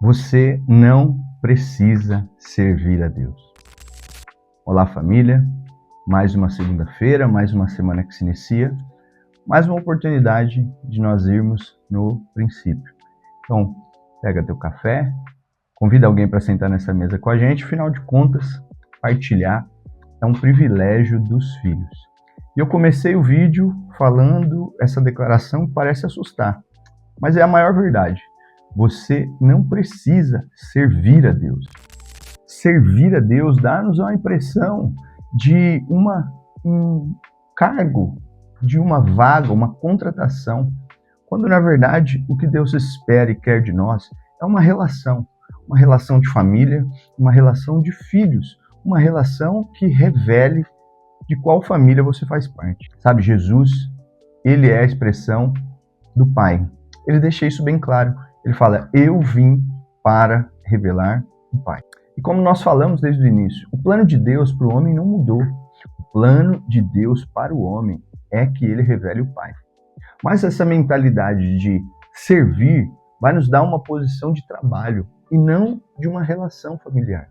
Você não precisa servir a Deus. Olá, família. Mais uma segunda-feira, mais uma semana que se inicia. Mais uma oportunidade de nós irmos no princípio. Então, pega teu café, convida alguém para sentar nessa mesa com a gente. Afinal de contas, partilhar é um privilégio dos filhos. E eu comecei o vídeo falando essa declaração que parece assustar, mas é a maior verdade. Você não precisa servir a Deus. Servir a Deus dá-nos uma impressão de um cargo, de uma vaga, uma contratação, quando na verdade o que Deus espera e quer de nós é uma relação de família, uma relação de filhos, uma relação que revele de qual família você faz parte. Sabe, Jesus, ele é a expressão do Pai. Ele deixa isso bem claro. Ele fala, eu vim para revelar o Pai. E como nós falamos desde o início, o plano de Deus para o homem não mudou. O plano de Deus para o homem é que ele revele o Pai. Mas essa mentalidade de servir vai nos dar uma posição de trabalho e não de uma relação familiar.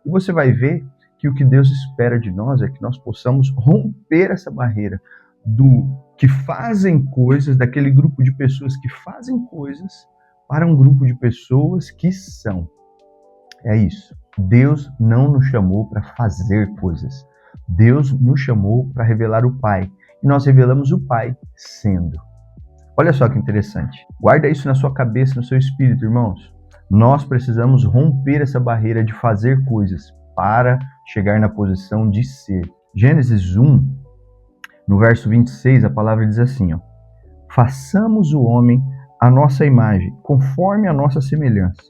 E você vai ver que o que Deus espera de nós é que nós possamos romper essa barreira do que fazem coisas, daquele grupo de pessoas que fazem coisas, para um grupo de pessoas que são. É isso. Deus não nos chamou para fazer coisas. Deus nos chamou para revelar o Pai. E nós revelamos o Pai sendo. Olha só que interessante. Guarda isso na sua cabeça, no seu espírito, irmãos. Nós precisamos romper essa barreira de fazer coisas para chegar na posição de ser. Gênesis 1, no verso 26, a palavra diz assim, façamos o homem a nossa imagem, conforme a nossa semelhança.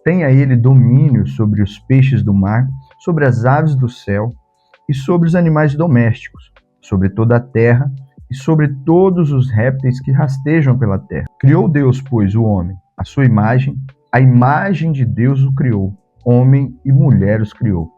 Tenha ele domínio sobre os peixes do mar, sobre as aves do céu e sobre os animais domésticos, sobre toda a terra e sobre todos os répteis que rastejam pela terra. Criou Deus, pois, o homem, a sua imagem, a imagem de Deus o criou, homem e mulher os criou.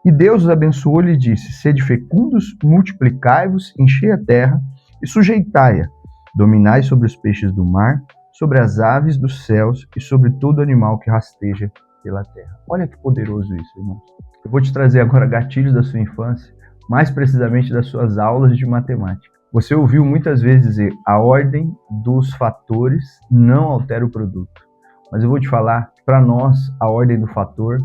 E Deus os abençoou e lhe disse, sede fecundos, multiplicai-vos, enchei a terra e sujeitai-a, dominai sobre os peixes do mar, sobre as aves dos céus e sobre todo animal que rasteja pela terra. Olha que poderoso isso, irmãos. Eu vou te trazer agora gatilhos da sua infância, mais precisamente das suas aulas de matemática. Você ouviu muitas vezes dizer, a ordem dos fatores não altera o produto. Mas eu vou te falar que para nós, a ordem do fator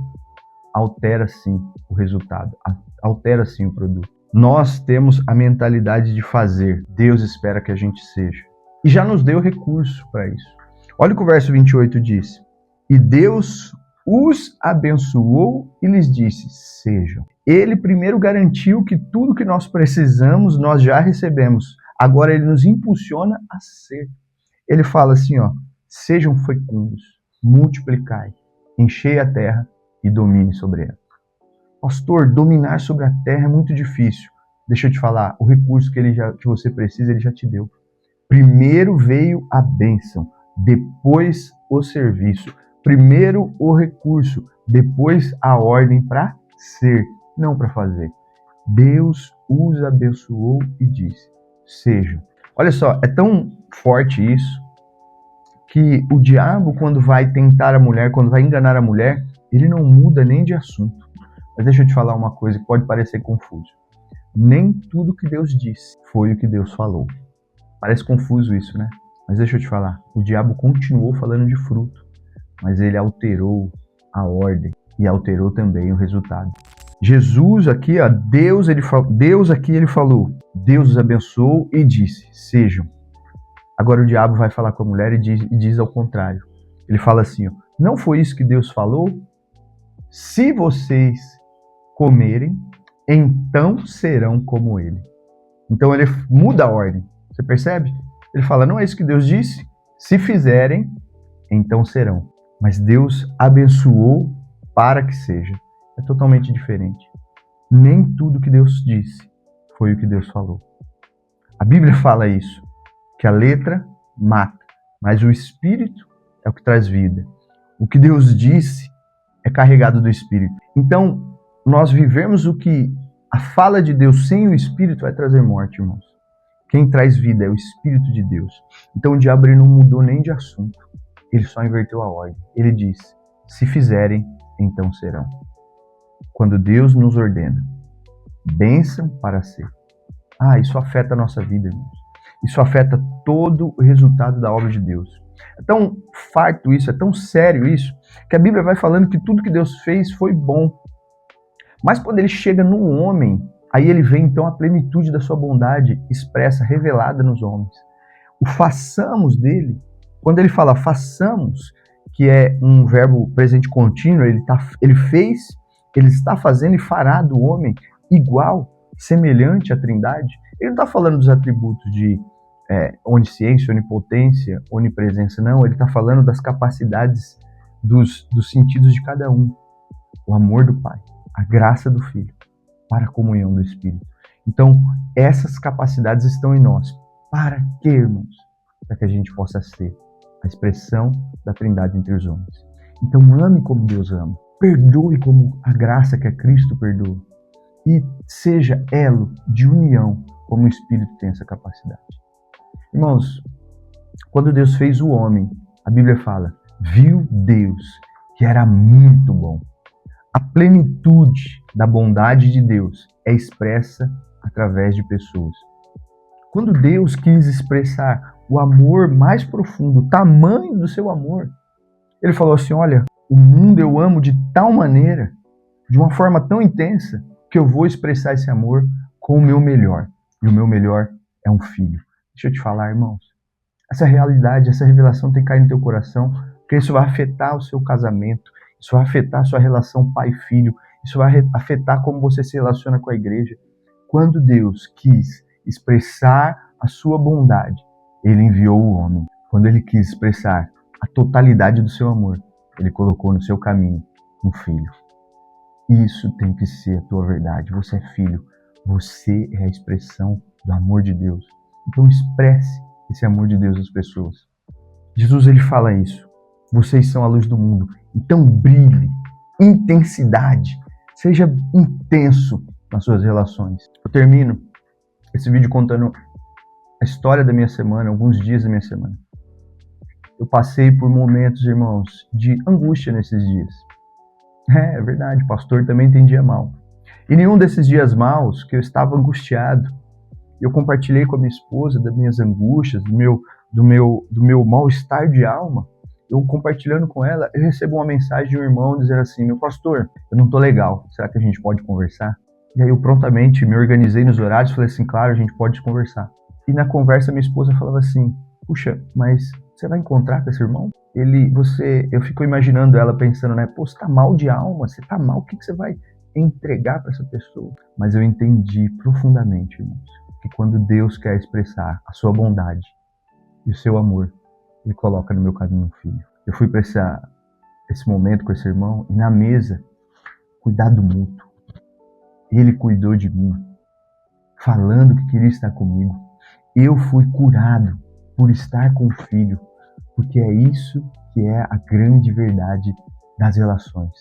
altera sim o resultado, altera sim o produto. Nós temos a mentalidade de fazer, Deus espera que a gente seja. E já nos deu recurso para isso. Olha o que o verso 28 diz. E Deus os abençoou e lhes disse, sejam. Ele primeiro garantiu que tudo que nós precisamos, nós já recebemos. Agora ele nos impulsiona a ser. Ele fala assim, sejam fecundos, multiplicai, enchei a terra e domine sobre ela. Pastor, dominar sobre a terra é muito difícil. Deixa eu te falar, o recurso que você precisa, ele já te deu. Primeiro veio a bênção, depois o serviço. Primeiro o recurso, depois a ordem para ser, não para fazer. Deus os abençoou e disse, sejam. Olha só, é tão forte isso, que o diabo, quando vai tentar a mulher, quando vai enganar a mulher, ele não muda nem de assunto. Mas deixa eu te falar uma coisa que pode parecer confuso. Nem tudo que Deus disse foi o que Deus falou. Parece confuso isso, né? Mas deixa eu te falar. O diabo continuou falando de fruto, mas ele alterou a ordem e alterou também o resultado. Jesus aqui, Deus aqui ele falou, Deus os abençoou e disse, sejam. Agora o diabo vai falar com a mulher e diz ao contrário. Ele fala assim, não foi isso que Deus falou? Se vocês comerem, então serão como ele. Então ele muda a ordem. Você percebe? Ele fala, não é isso que Deus disse? Se fizerem, então serão. Mas Deus abençoou para que seja. É totalmente diferente. Nem tudo que Deus disse foi o que Deus falou. A Bíblia fala isso, que a letra mata, mas o Espírito é o que traz vida. O que Deus disse é carregado do Espírito. Então, nós vivemos o que a fala de Deus sem o Espírito vai trazer morte, irmãos. Quem traz vida é o Espírito de Deus. Então o diabo ele não mudou nem de assunto. ele só inverteu a ordem. Ele disse: se fizerem, então serão. Quando Deus nos ordena bênção para ser, isso afeta a nossa vida, irmãos. Isso afeta todo o resultado da obra de Deus. É tão farto isso, é tão sério isso, que a Bíblia vai falando que tudo que Deus fez foi bom. Mas quando ele chega no homem, aí ele vê então a plenitude da sua bondade expressa, revelada nos homens. O façamos dele, quando ele fala façamos, que é um verbo presente contínuo, ele fez, ele está fazendo e fará do homem igual, semelhante à Trindade. Ele não está falando dos atributos de onisciência, onipotência, onipresença, não. Ele está falando das capacidades dos sentidos de cada um. O amor do Pai, a graça do Filho, para a comunhão do Espírito. Então, essas capacidades estão em nós. Para quê, irmãos? Para que a gente possa ser a expressão da Trindade entre os homens. Então, ame como Deus ama. Perdoe como a graça que é Cristo perdoa. E seja elo de união, como o Espírito tem essa capacidade. Irmãos, quando Deus fez o homem, a Bíblia fala, viu Deus que era muito bom. A plenitude da bondade de Deus é expressa através de pessoas. Quando Deus quis expressar o amor mais profundo, o tamanho do seu amor, ele falou assim, olha, o mundo eu amo de tal maneira, de uma forma tão intensa, que eu vou expressar esse amor com o meu melhor. E o meu melhor é um filho. Deixa eu te falar, irmãos. Essa realidade, essa revelação tem que cair no teu coração, porque isso vai afetar o seu casamento, isso vai afetar a sua relação pai-filho, isso vai afetar como você se relaciona com a igreja. Quando Deus quis expressar a sua bondade, ele enviou o homem. Quando ele quis expressar a totalidade do seu amor, ele colocou no seu caminho um filho. Isso tem que ser a tua verdade. Você é filho. Você é a expressão do amor de Deus. Então expresse esse amor de Deus às pessoas. Jesus, ele fala isso. Vocês são a luz do mundo. Então brilhe. Intensidade. Seja intenso nas suas relações. Eu termino esse vídeo contando a história da minha semana, alguns dias da minha semana. Eu passei por momentos, irmãos, de angústia nesses dias. É verdade, o pastor também tem dia mal. E nenhum desses dias maus que eu estava angustiado, eu compartilhei com a minha esposa das minhas angústias, do meu mal-estar de alma. Eu compartilhando com ela, eu recebo uma mensagem de um irmão dizendo assim, meu pastor, eu não tô legal, será que a gente pode conversar? E aí eu prontamente me organizei nos horários e falei assim, claro, a gente pode conversar. E na conversa minha esposa falava assim, puxa, mas você vai encontrar com esse irmão? Eu fico imaginando ela pensando, né? Pô, você tá mal de alma, você tá mal, o que você vai entregar para essa pessoa? Mas eu entendi profundamente, irmãos, que quando Deus quer expressar a sua bondade e o seu amor, ele coloca no meu caminho um filho. Eu fui para esse momento com esse irmão e na mesa, cuidado mútuo. Ele cuidou de mim, falando que queria estar comigo. Eu fui curado por estar com o filho, porque é isso que é a grande verdade das relações.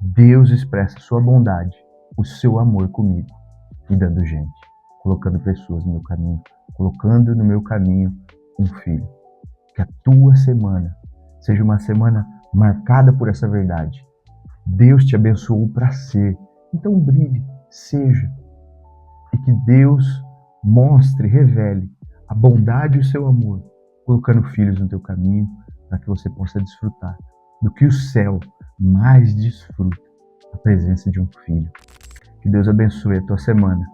Deus expressa sua bondade, o seu amor comigo, e dando gente, colocando pessoas no meu caminho, colocando no meu caminho um filho. Que a tua semana seja uma semana marcada por essa verdade. Deus te abençoou para ser, então brilhe, seja, e que Deus mostre, revele a bondade e o seu amor, colocando filhos no teu caminho, para que você possa desfrutar do que o céu mais desfruta, a presença de um filho. Que Deus abençoe a tua semana